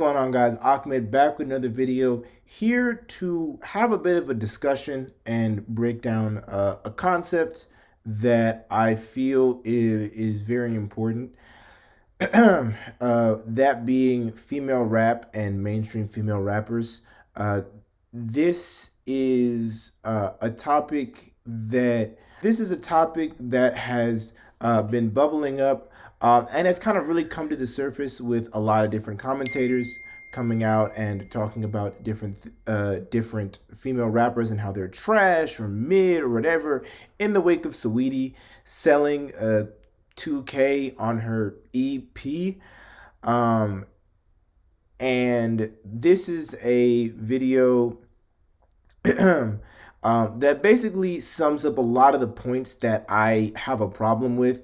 going on, guys? Ahmed back with another video here to have a bit of a discussion and break down a concept that I feel is very important. That being female rap and mainstream female rappers. This is a topic that has been bubbling up, and it's kind of really come to the surface with a lot of different commentators coming out and talking about different female rappers and how they're trash or mid or whatever in the wake of Saweetie selling 2K on her EP. And this is a video that basically sums up a lot of the points that I have a problem with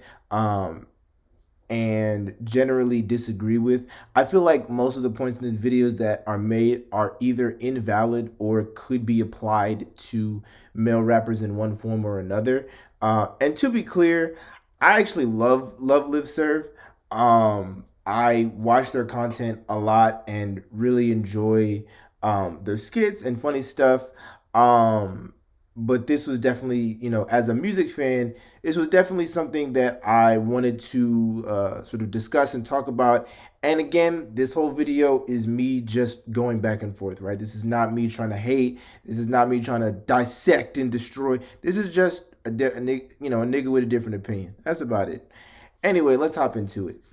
and generally disagree with. I feel like most of the points in these videos that are made are either invalid or could be applied to male rappers in one form or another. And to be clear, I actually love Live Serve. I watch their content a lot and really enjoy their skits and funny stuff. But this was definitely, as a music fan, this was definitely something that I wanted to sort of discuss and talk about. And again, this whole video is me just going back and forth, right? This is not me trying to hate. This is not me trying to dissect and destroy. This is just a nigga with a different opinion. That's about it. Anyway, let's hop into it.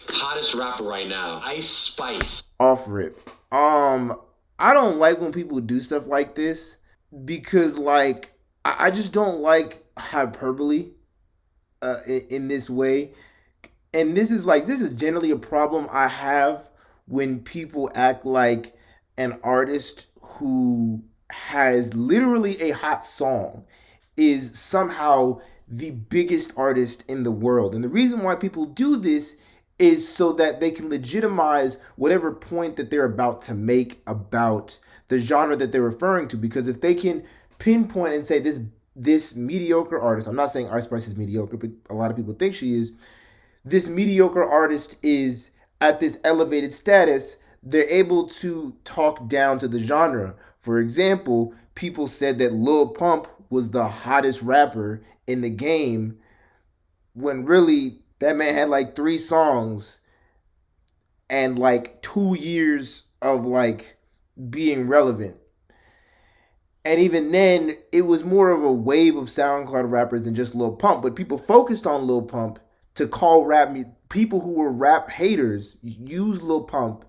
Hottest rapper right now, Ice Spice. Off rip. I don't like when people do stuff like this because, like, I just don't like hyperbole in this way. And this is generally a problem I have when people act like an artist who has literally a hot song is somehow the biggest artist in the world. And the reason why people do this is so that they can legitimize whatever point that they're about to make about the genre that they're referring to. Because if they can pinpoint and say this mediocre artist, I'm not saying Ice Spice is mediocre, but a lot of people think she is, this mediocre artist is at this elevated status, they're able to talk down to the genre. For example, people said that Lil Pump was the hottest rapper in the game when really that man had like 3 songs and like 2 years of like being relevant. And even then, it was more of a wave of SoundCloud rappers than just Lil Pump. But people focused on Lil Pump to call people who were rap haters use Lil Pump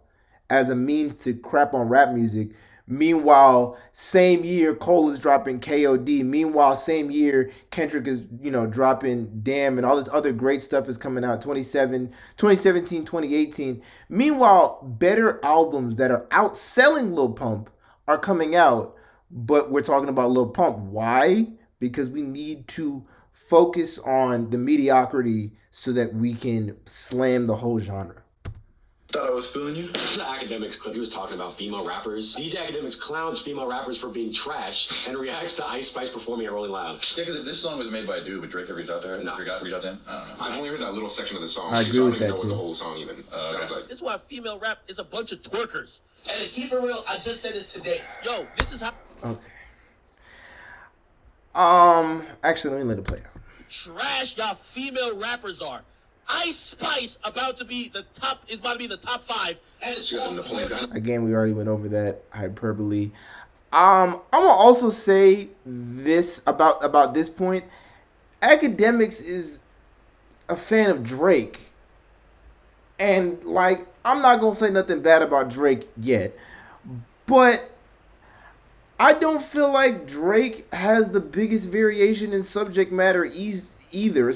as a means to crap on rap music. Meanwhile, same year, Cole is dropping KOD. Meanwhile, same year, Kendrick is, dropping Damn, and all this other great stuff is coming out 2017, 2018. Meanwhile, better albums that are outselling Lil Pump are coming out, but we're talking about Lil Pump. Why? Because we need to focus on the mediocrity so that we can slam the whole genre. Thought I was feeling you? The Academics clip, he was talking about female rappers. These Academics clowns female rappers for being trash and reacts to Ice Spice performing at Rolling Loud. Yeah, because if this song was made by a dude, would Drake have reached out to her? No. Reached out to him? I don't know. I've only heard that little section of the song. I agree with that, know too. what the whole song even sounds like. This is why female rap is a bunch of twerkers. And to keep it real, I just said this today. Yo, this is how... Okay. Actually, let me let it play out. Trash y'all female rappers are. Ice Spice is about to be the top 5, and it's She got them to play that. Again, we already went over that hyperbole. I'm gonna also say this about this point. Academics is a fan of Drake, and like I'm not gonna say nothing bad about Drake yet, but I don't feel like Drake has the biggest variation in subject matter either.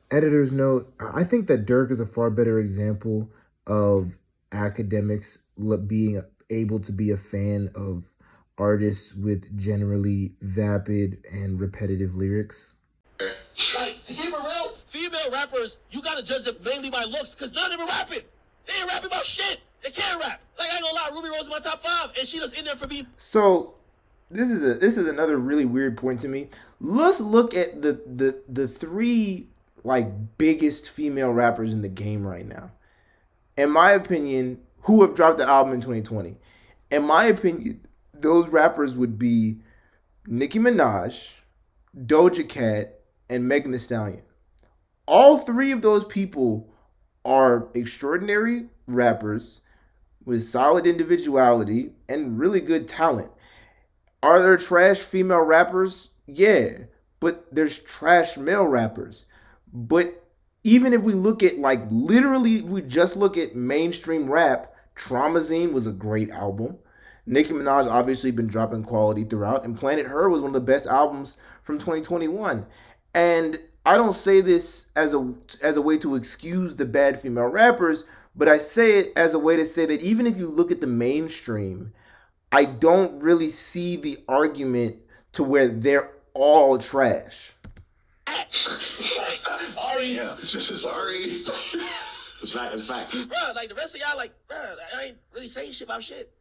Editor's note, I think that Durk is a far better example of Academics being able to be a fan of artists with generally vapid and repetitive lyrics. Like, to keep it real, female rappers, you gotta judge them mainly by looks, because none of them are rapping. They ain't rapping about shit. They can't rap. Like, I ain't gonna lie, Ruby Rose is my top 5, and she just in there for me. So this is another really weird point to me. Let's look at the 3 like biggest female rappers in the game right now. In my opinion, who have dropped the album in 2020. In my opinion, those rappers would be Nicki Minaj, Doja Cat, and Megan Thee Stallion. All three of those people are extraordinary rappers with solid individuality and really good talent. Are there trash female rappers? Yeah, but there's trash male rappers. But even if we look at literally, if we just look at mainstream rap, Traumazine was a great album. Nicki Minaj obviously been dropping quality throughout, and Planet Her was one of the best albums from 2021. And I don't say this as a way to excuse the bad female rappers, but I say it as a way to say that even if you look at the mainstream, I don't really see the argument to where they're all trash. Ari, Yeah. Sorry. It's fact. It's fact. bro, like the rest of y'all, like, bro, I ain't really saying shit about shit.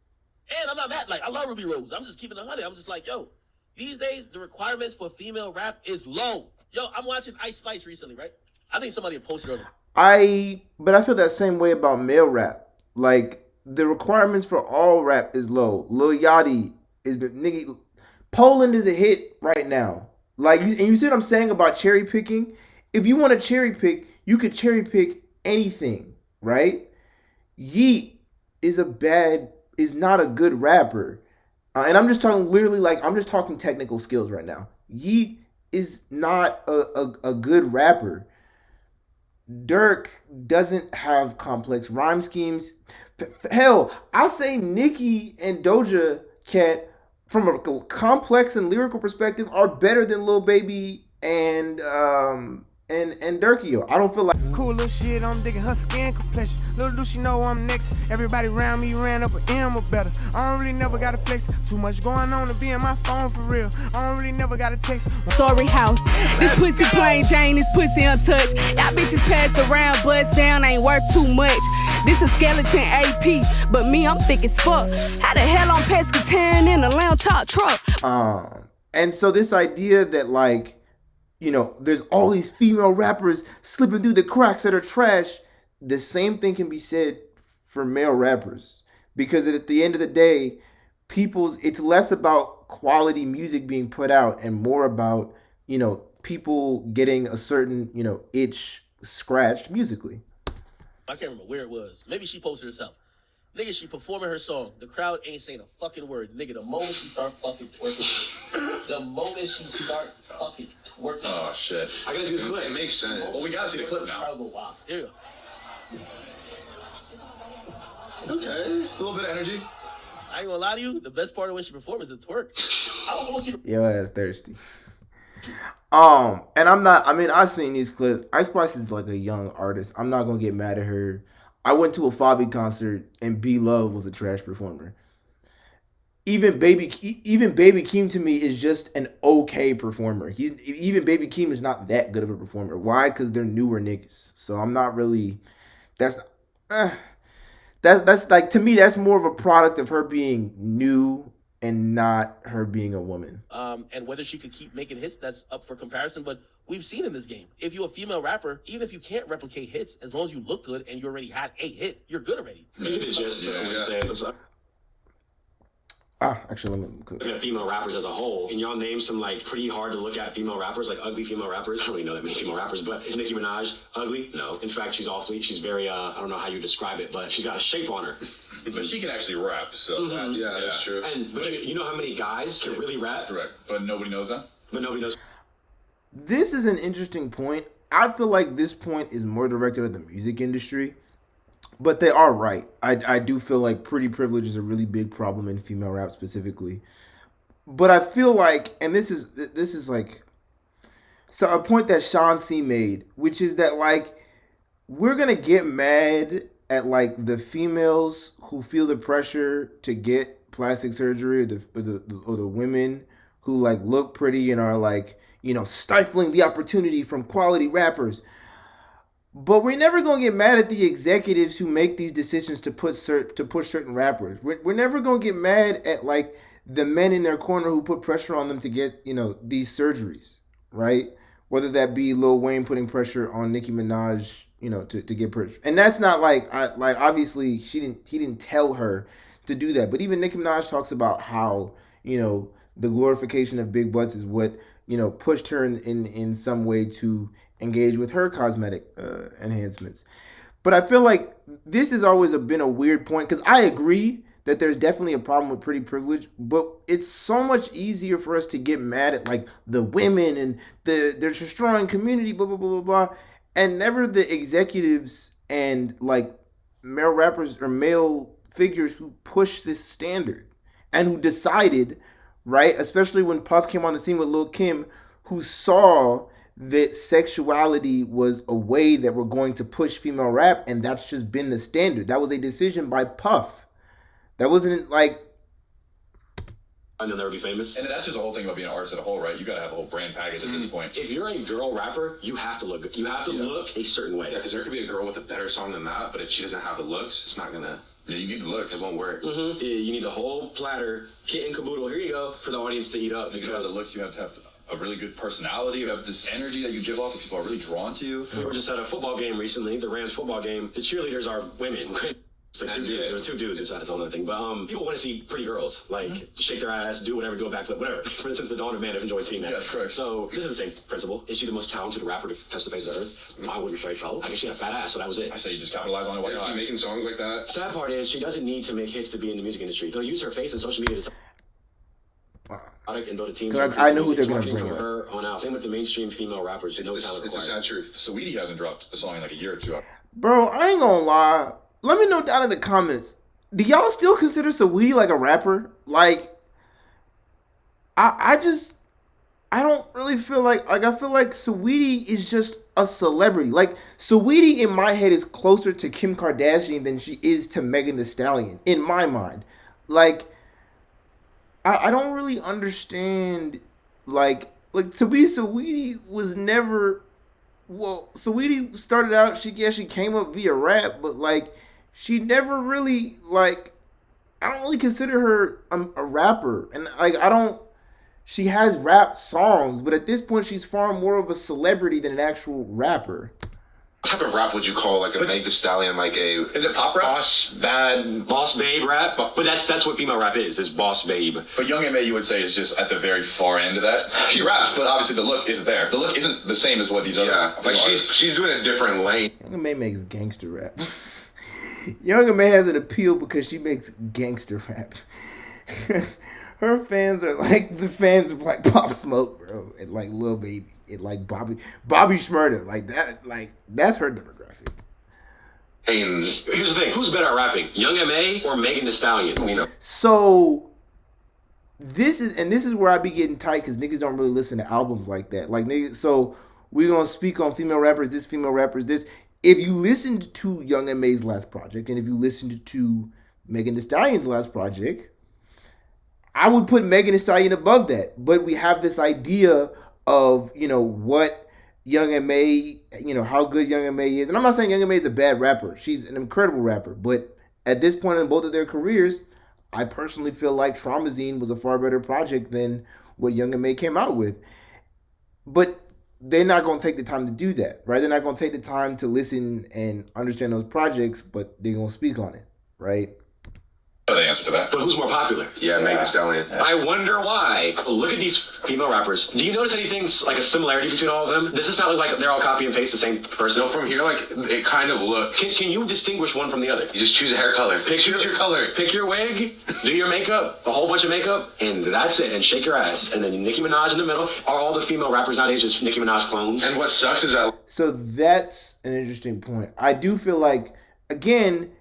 And I'm not mad. Like, I love Ruby Rose. I'm just keeping it 100. I'm just like, yo, these days the requirements for female rap is low. Yo, I'm watching Ice Spice recently, right? I think somebody posted on it. But I feel that same way about male rap. Like, the requirements for all rap is low. Lil Yachty nigga. Poland is a hit right now. Like, and you see what I'm saying about cherry picking? If you want to cherry pick, you could cherry pick anything, right? Yeet is not a good rapper. And I'm just talking literally, like, I'm just talking technical skills right now. Yeet is not a good rapper. Dirk doesn't have complex rhyme schemes. Hell, I'll say Nicki and Doja Cat, from a complex and lyrical perspective, are better than Lil Baby and Durkio. I don't feel like Cool little shit, I'm digging her skin complexion. Little do she know I'm next. Everybody around me ran up an M or better. I don't really never got to flex. Too much going on to be in my phone for real. I don't really never got to text. Story house. This pussy plain Jane, this pussy untouched. Y'all bitches passed around, bust down, ain't worth too much. This a skeleton AP, but me, I'm thick as fuck. How the hell I'm pescatarian in a lounge hot truck? And so this idea that, like, you know, there's all these female rappers slipping through the cracks that are trash. The same thing can be said for male rappers, because at the end of the day, it's less about quality music being put out and more about, you know, people getting a certain, you know, itch scratched musically. I can't remember where it was. Maybe she posted herself. Nigga, she performing her song. The crowd ain't saying a fucking word. Nigga, the moment she start fucking twerking. The moment she start fucking twerking. Oh, shit. I gotta see this clip. It makes sense. Well, we gotta see the clip The now. crowd go wild. Here you go. Okay. A little bit of energy. I ain't gonna lie to you. The best part of when she performs is the twerk. I don't know what you. Yo, that's thirsty. And I've seen these clips. Ice Spice is like a young artist. I'm not gonna get mad at her. I went to a Favi concert and B Love was a trash performer. Even Baby Keem to me is just an okay performer. Even Baby Keem is not that good of a performer. Why? Because they're newer niggas. So I'm not really. That's like, to me, that's more of a product of her being new and not her being a woman. And whether she could keep making hits, that's up for comparison. But we've seen in this game, if you're a female rapper, even if you can't replicate hits, as long as you look good and you already had a hit, you're good already. Look at this, just saying. Let's Actually, let me cook. look at female rappers as a whole. Can y'all name some, like, pretty hard to look at female rappers, like ugly female rappers? I don't really know that many female rappers, but is Nicki Minaj ugly? No. In fact, she's she's very, I don't know how you describe it, but she's got a shape on her. But she can actually rap, so that's, That's true. But you know how many guys can really rap? correct. But nobody knows that. But nobody knows. This is an interesting point. I feel like this point is more directed at the music industry, but they are right. I do feel like pretty privilege is a really big problem in female rap specifically. But I feel like, and this is like, so a point that Sean C made, which is that, like, we're gonna get mad at, like, the females who feel the pressure to get plastic surgery, or the women who, like, look pretty and are, like, you know, stifling the opportunity from quality rappers. But we're never gonna get mad at the executives who make these decisions to push certain rappers. We're never gonna get mad at, like, the men in their corner who put pressure on them to get, you know, these surgeries, right? whether that be Lil Wayne putting pressure on Nicki Minaj, to get pressure. And that's not like obviously he didn't tell her to do that. But even Nicki Minaj talks about how, the glorification of big butts is what, pushed her in some way to engage with her cosmetic enhancements. But I feel like this has always been a weird point, because I agree that there's definitely a problem with pretty privilege, but it's so much easier for us to get mad at like the women and they're destroying community, blah, blah, blah, blah, blah, and never the executives and like male rappers or male figures who push this standard and who decided, right, especially when Puff came on the scene with Lil' Kim, who saw that sexuality was a way that we're going to push female rap, and that's just been the standard. That was a decision by Puff. That wasn't like... And they'll never be famous. And that's just the whole thing about being an artist as a whole, right? You gotta have a whole brand package at this point. If you're a girl rapper, you have to look good. You have to look a certain way. Yeah, because there could be a girl with a better song than that, but if she doesn't have the looks, it's not gonna... Yeah, you need the looks. It won't work. Yeah, you need the whole platter, kit and caboodle. Here you go for the audience to eat up. You have the looks, you have to have a really good personality, you have this energy that you give off that people are really drawn to you. We were just at a football game recently, the Rams football game. The cheerleaders are women. It's like two dudes. There was two dudes. It's a whole other thing. But people want to see pretty girls, like shake their ass, do whatever, do a backflip, whatever. For instance, the Dawn of Man, I've enjoyed seeing that. Yes, correct. So this is the same principle. Is she the most talented rapper to touch the face of the earth? I wouldn't say so. I guess she had a fat ass, so that was it. I say you just capitalize on it. If you're making songs like that... Sad part is she doesn't need to make hits to be in the music industry. They'll use her face and social media to and build a team. I know who they're gonna bring from up. her on out. Same with the mainstream female rappers. It's, No talent it's a required. sad truth. Saweetie hasn't dropped a song in like a year or two. Bro, I ain't gonna lie. Let me know down in the comments. Do y'all still consider Saweetie like a rapper? Like, I don't really feel like I feel like Saweetie is just a celebrity. Like, Saweetie in my head is closer to Kim Kardashian than she is to Megan Thee Stallion, in my mind. Like, I don't really understand, like to be Saweetie was never, well, Saweetie started out, she came up via rap, but like, she never really, like, I don't really consider her a rapper, and like, she has rap songs, but at this point, she's far more of a celebrity than an actual rapper. What type of rap would you call like a Meg Thee Stallion, like a... Is it pop rap? Boss Babe rap? But that's what female rap is boss babe. But Young M.A. you would say is just at the very far end of that. She raps, but obviously the look isn't there. The look isn't the same as what these other... Yeah, like she's doing a different lane. Young M.A. makes gangster rap. Young M.A. has an appeal because she makes gangster rap. Her fans are like the fans of like Pop Smoke, bro, and like Lil Baby, and like Bobby Shmurda, like that, like that's her demographic. And Here's the thing: who's better at rapping, Young M.A. or Megan Thee Stallion? So this is where I be getting tight because niggas don't really listen to albums like that. Like niggas, so we're gonna speak on female rappers, this female rappers, this. If you listened to Young M.A.'s last project, and if you listened to Megan Thee Stallion's last project, I would put Megan Thee Stallion above that. But we have this idea of, what Young M.A., how good Young M.A. is. And I'm not saying Young M.A. is a bad rapper. She's an incredible rapper. But at this point in both of their careers, I personally feel like Traumazine was a far better project than what Young M.A. came out with. But they're not going to take the time to do that, right? They're not going to take the time to listen and understand those projects, but they're going to speak on it, right? I know the answer to that. But who's more popular? yeah, Meg Thee Stallion. I wonder why. Look at these female rappers. Do you notice anything like a similarity between all of them? Does this not look like they're all copy and paste the same person? So from here, like, it kind of looks... Can you distinguish one from the other? You just choose a hair color. Choose your color. Pick your wig, do your makeup, a whole bunch of makeup, and that's it. And shake your ass. And then Nicki Minaj in the middle. Are all the female rappers nowadays just Nicki Minaj clones? And what sucks is that... So that's an interesting point. I do feel like, again,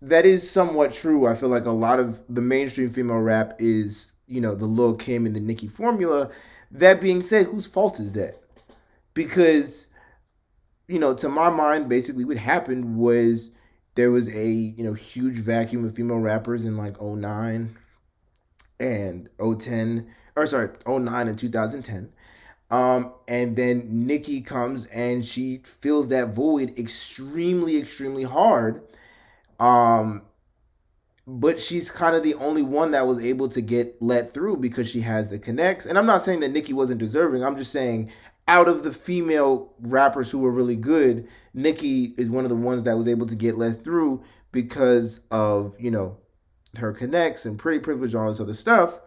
that is somewhat true. I feel like a lot of the mainstream female rap is, the Lil' Kim and the Nicki formula. That being said, whose fault is that? Because, to my mind, basically what happened was there was a, huge vacuum of female rappers in like 2009 and 2009 and 2010. And then Nicki comes and she fills that void extremely, extremely hard. But she's kind of the only one that was able to get let through because she has the connects. And I'm not saying that Nicki wasn't deserving. I'm just saying out of the female rappers who were really good, Nicki is one of the ones that was able to get let through because of, you know, her connects and pretty privilege and all this other stuff.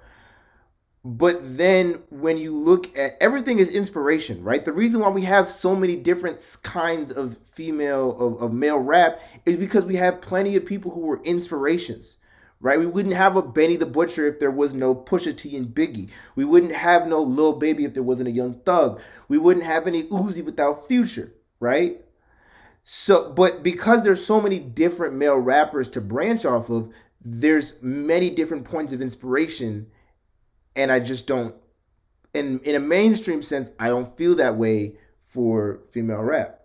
But then when you look at everything is inspiration, right? The reason why we have so many different kinds of male rap is because we have plenty of people who were inspirations, right? We wouldn't have a Benny the Butcher if there was no Pusha T and Biggie. We wouldn't have no Lil Baby if there wasn't a Young Thug. We wouldn't have any Uzi without Future, right? So, but because there's so many different male rappers to branch off of, there's many different points of inspiration. And I just don't, in a mainstream sense, I don't feel that way for female rap.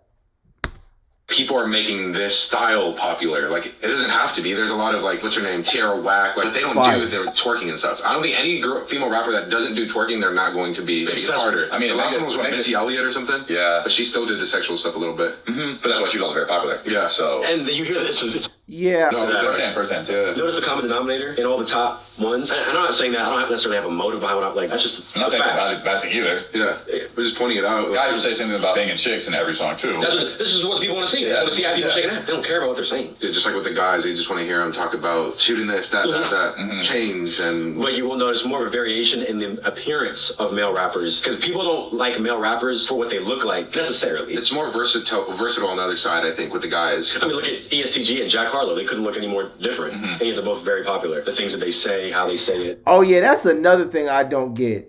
People are making this style popular. Like, it doesn't have to be. There's a lot of, like, what's her name, Tierra Whack. Like, they don't do their twerking and stuff. I don't think any female rapper that doesn't do twerking, they're not going to be harder. I mean, the last one was what, Missy Elliott or something? Yeah. But she still did the sexual stuff a little bit. Mm-hmm. But that's why she was also very popular. Yeah. So. And you hear that it's Yeah. No, first hand. Yeah. Notice the common denominator in all the top ones. And I'm not saying that. I don't necessarily have a motive behind what I'm like. That's just I'm not saying facts. bad thing either. Yeah. We're just pointing it out. Guys would say something about banging chicks in every song too. This is what people want to see. They want to see how people shaking ass. They don't care about what they're saying. Yeah, just like with the guys, they just want to hear them talk about shooting this, that, change. But you will notice more of a variation in the appearance of male rappers because people don't like male rappers for what they look like necessarily. It's more versatile on the other side, I think, with the guys. I mean, look at ESTG and Jack Harlow. They couldn't look any more different. And yet they're both very popular. The things that they say, how they say it. Oh yeah, that's another thing I don't get.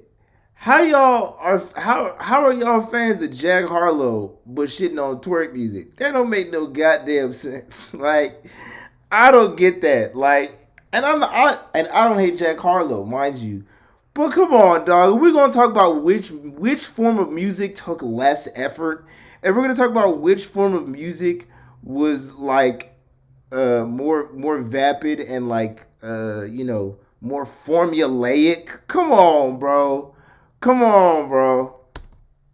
How are y'all fans of Jack Harlow but shitting on twerk music? That don't make no goddamn sense. Like, I don't get that. Like, and I don't hate Jack Harlow, mind you. But come on, dog. We're gonna talk about which form of music took less effort, and we're gonna talk about which form of music was like more vapid and like more formulaic. Come on, bro.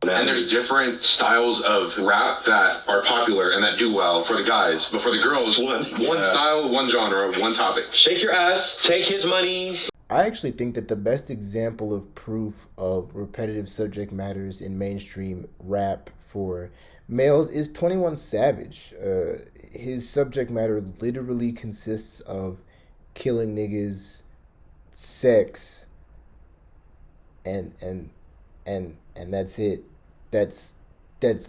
And there's different styles of rap that are popular and that do well for the guys. But for the girls, one style, one genre, one topic. Shake your ass, take his money. I actually think that the best example of proof of repetitive subject matters in mainstream rap for males is 21 Savage. His subject matter literally consists of killing niggas, sex, and that's it. That's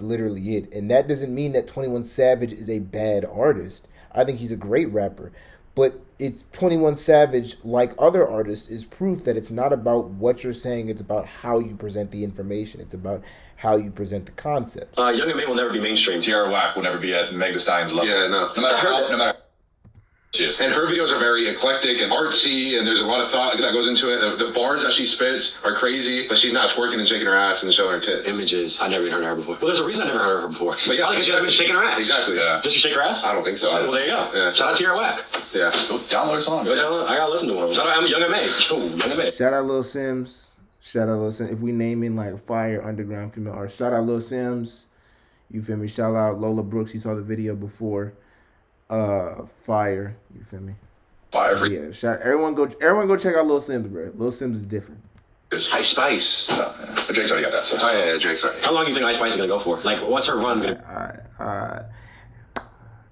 literally it. And that doesn't mean that 21 Savage is a bad artist. I think he's a great rapper. But it's 21 Savage, like other artists, is proof that it's not about what you're saying. It's about how you present the information. It's about how you present the concepts. Young and May will never be mainstream. Tierra Whack will never be at Meg Thee Stallion's level. Yeah, no. No matter. And her videos are very eclectic and artsy, and there's a lot of thought that goes into it. The bars that she spits are crazy, but she's not twerking and shaking her ass and showing her tits. Images. I never even heard of her before. Well, there's a reason I never heard of her before. But yeah, probably because she hasn't been shaking her ass. Exactly. Yeah. Does she shake her ass? I don't think so. Well, there you go. Yeah. Shout out to Tierra Whack. Yeah. Go download her song. Go download. I gotta listen to one. Shout out, I'm Young and May. Young and May. Shout out Lil Sims. If we naming like fire underground female artists, shout out Lil Sims. You feel me? Shout out Lola Brooks. You saw the video before. Fire. You feel me? Fire for Yeah. Everyone go check out Lil Sims, bro. Lil Sims is different. Ice Spice. But Drake's already got that. So. Oh, yeah, Drake's already. How long do you think Ice Spice is gonna go for? Like, what's her run gonna? Alright.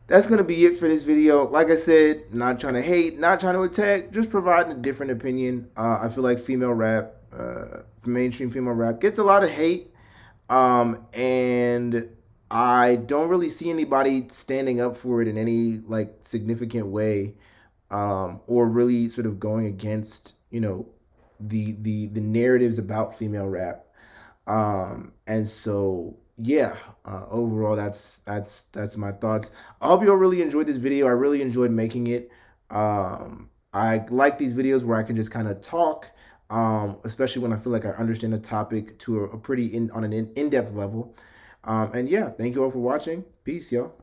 That's gonna be it for this video. Like I said, not trying to hate, not trying to attack, just providing a different opinion. I feel like female rap, mainstream female rap, gets a lot of hate, and I don't really see anybody standing up for it in any like significant way, or really sort of going against the narratives about female rap, and so. Yeah, overall, that's my thoughts. I hope you all really enjoyed this video. I really enjoyed making it. I like these videos where I can just kind of talk, especially when I feel like I understand a topic to a pretty in-depth level. And yeah, thank you all for watching. Peace, y'all.